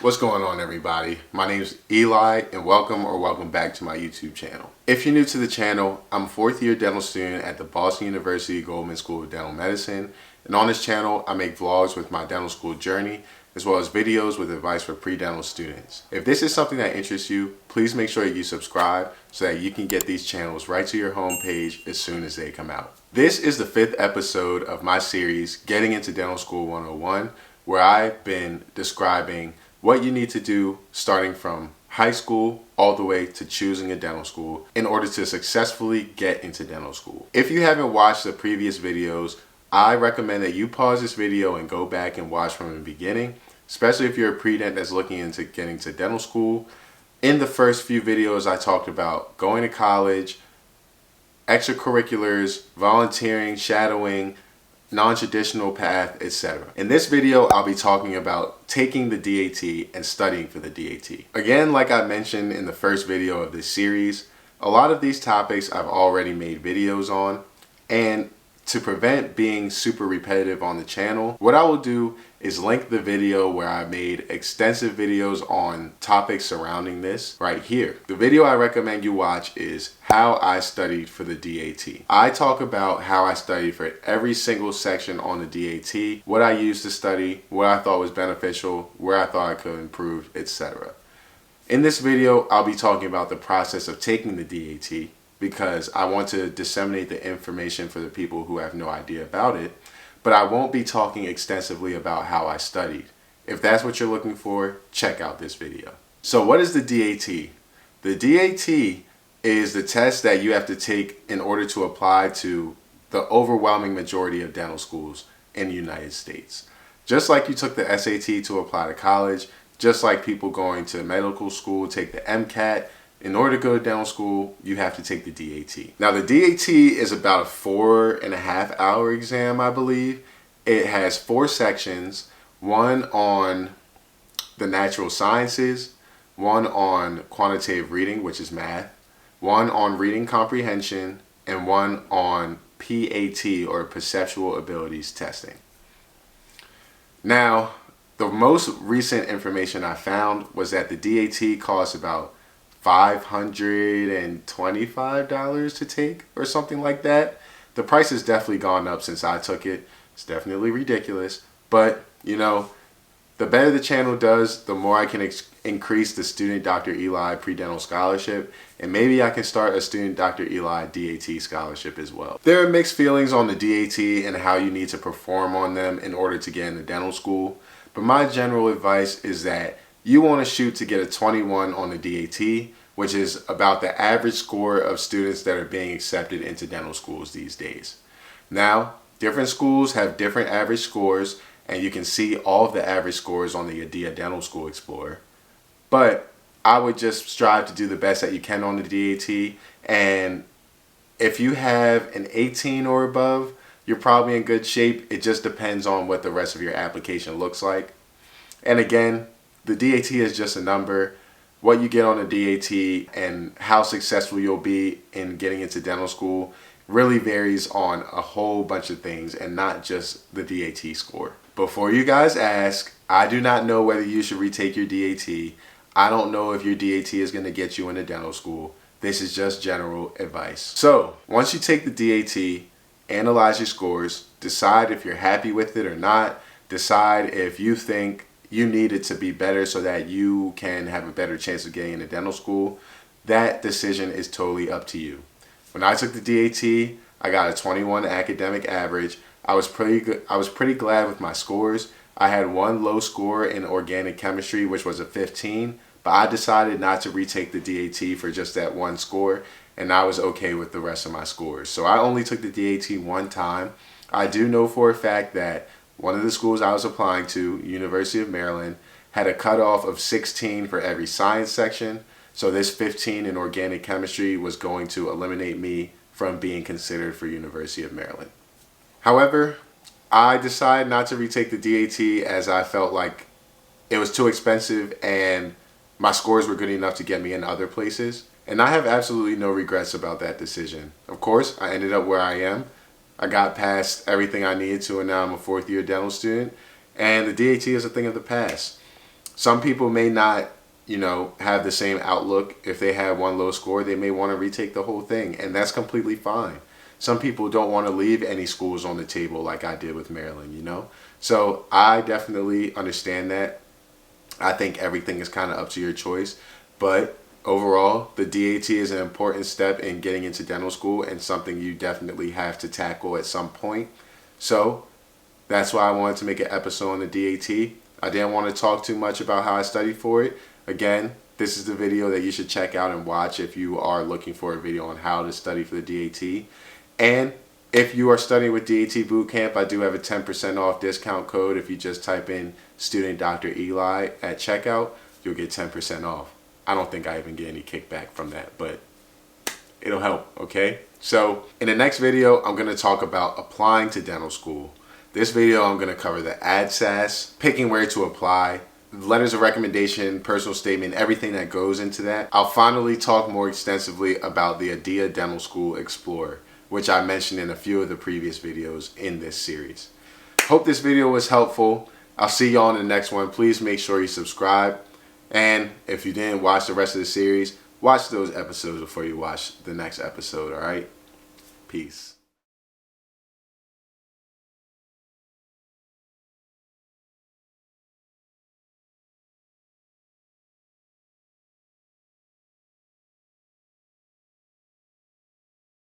What's going on, everybody? My name is Eli and welcome back to my YouTube channel. If you're new to the channel, I'm a fourth year dental student at the Boston University Goldman School of Dental Medicine, and on this channel I make vlogs with my dental school journey as well as videos with advice for pre-dental students. If this is something that interests you, please make sure you subscribe so that you can get these channels right to your homepage as soon as they come out. This is the 5th episode of my series, Getting into Dental School 101, where I've been describing what you need to do starting from high school all the way to choosing a dental school in order to successfully get into dental school. If you haven't watched the previous videos, I recommend that you pause this video and go back and watch from the beginning, especially if you're a pre-dent that's looking into getting to dental school. In the first few videos, I talked about going to college, extracurriculars, volunteering, shadowing, non-traditional path, etc. In this video, I'll be talking about taking the DAT and studying for the DAT. Again, like I mentioned in the first video of this series, a lot of these topics I've already made videos on, and to prevent being super repetitive on the channel, what I will do is link the video where I made extensive videos on topics surrounding this right here. The video I recommend you watch is how I studied for the DAT. I talk about how I studied for every single section on the DAT, what I used to study, what I thought was beneficial, where I thought I could improve, etc. In this video, I'll be talking about the process of taking the DAT, because I want to disseminate the information for the people who have no idea about it, but I won't be talking extensively about how I studied. If that's what you're looking for, check out this video. So what is the DAT? The DAT is the test that you have to take in order to apply to the overwhelming majority of dental schools in the United States. Just like you took the SAT to apply to college, just like people going to medical school take the MCAT, in order to go to dental school, you have to take the DAT. Now, the DAT is about a 4.5 hour exam, I believe. It has 4 sections, one on the natural sciences, one on quantitative reading, which is math, one on reading comprehension, and one on PAT, or perceptual abilities testing. Now, the most recent information I found was that the DAT costs about $525 to take or something like that. The price has definitely gone up since I took it. It's definitely ridiculous, but you know, the better the channel does, the more I can increase the Student Dr. Eli pre-dental scholarship, and maybe I can start a Student Dr. Eli DAT scholarship as well. There are mixed feelings on the DAT and how you need to perform on them in order to get into dental school, but my general advice is that you want to shoot to get a 21 on the DAT, which is about the average score of students that are being accepted into dental schools these days. Now, different schools have different average scores, and you can see all of the average scores on the ADEA Dental School Explorer. But I would just strive to do the best that you can on the DAT, and if you have an 18 or above, you're probably in good shape. It just depends on what the rest of your application looks like. And again, the DAT is just a number. What you get on the DAT and how successful you'll be in getting into dental school really varies on a whole bunch of things and not just the DAT score. Before you guys ask, I do not know whether you should retake your DAT. I don't know if your DAT is going to get you into dental school. This is just general advice. So once you take the DAT, analyze your scores, decide if you're happy with it or not, decide if you think you need it to be better so that you can have a better chance of getting into dental school. That decision is totally up to you. When I took the DAT, I got a 21 academic average. I was pretty glad with my scores. I had one low score in organic chemistry, which was a 15, but I decided not to retake the DAT for just that one score, and I was okay with the rest of my scores. So I only took the DAT one time. I do know for a fact that one of the schools I was applying to, University of Maryland, had a cutoff of 16 for every science section. So this 15 in organic chemistry was going to eliminate me from being considered for University of Maryland. However, I decided not to retake the DAT as I felt like it was too expensive and my scores were good enough to get me in other places. And I have absolutely no regrets about that decision. Of course, I ended up where I am. I got past everything I needed to, and now I'm a fourth year dental student, and the DAT is a thing of the past. Some people may not, have the same outlook. If they had one low score, they may want to retake the whole thing, and that's completely fine. Some people don't want to leave any schools on the table like I did with Maryland. So I definitely understand that. I think everything is kind of up to your choice, but overall, the DAT is an important step in getting into dental school and something you definitely have to tackle at some point. So that's why I wanted to make an episode on the DAT. I didn't want to talk too much about how I studied for it. Again, this is the video that you should check out and watch if you are looking for a video on how to study for the DAT. And if you are studying with DAT Bootcamp, I do have a 10% off discount code. If you just type in student Dr. Eli at checkout, you'll get 10% off. I don't think I even get any kickback from that, but it'll help, okay? So in the next video, I'm going to talk about applying to dental school. This video, I'm going to cover the ADSAS, picking where to apply, letters of recommendation, personal statement, everything that goes into that. I'll finally talk more extensively about the ADIA Dental School Explorer, which I mentioned in a few of the previous videos in this series. Hope this video was helpful. I'll see y'all in the next one. Please make sure you subscribe. And if you didn't watch the rest of the series, watch those episodes before you watch the next episode, all right? Peace.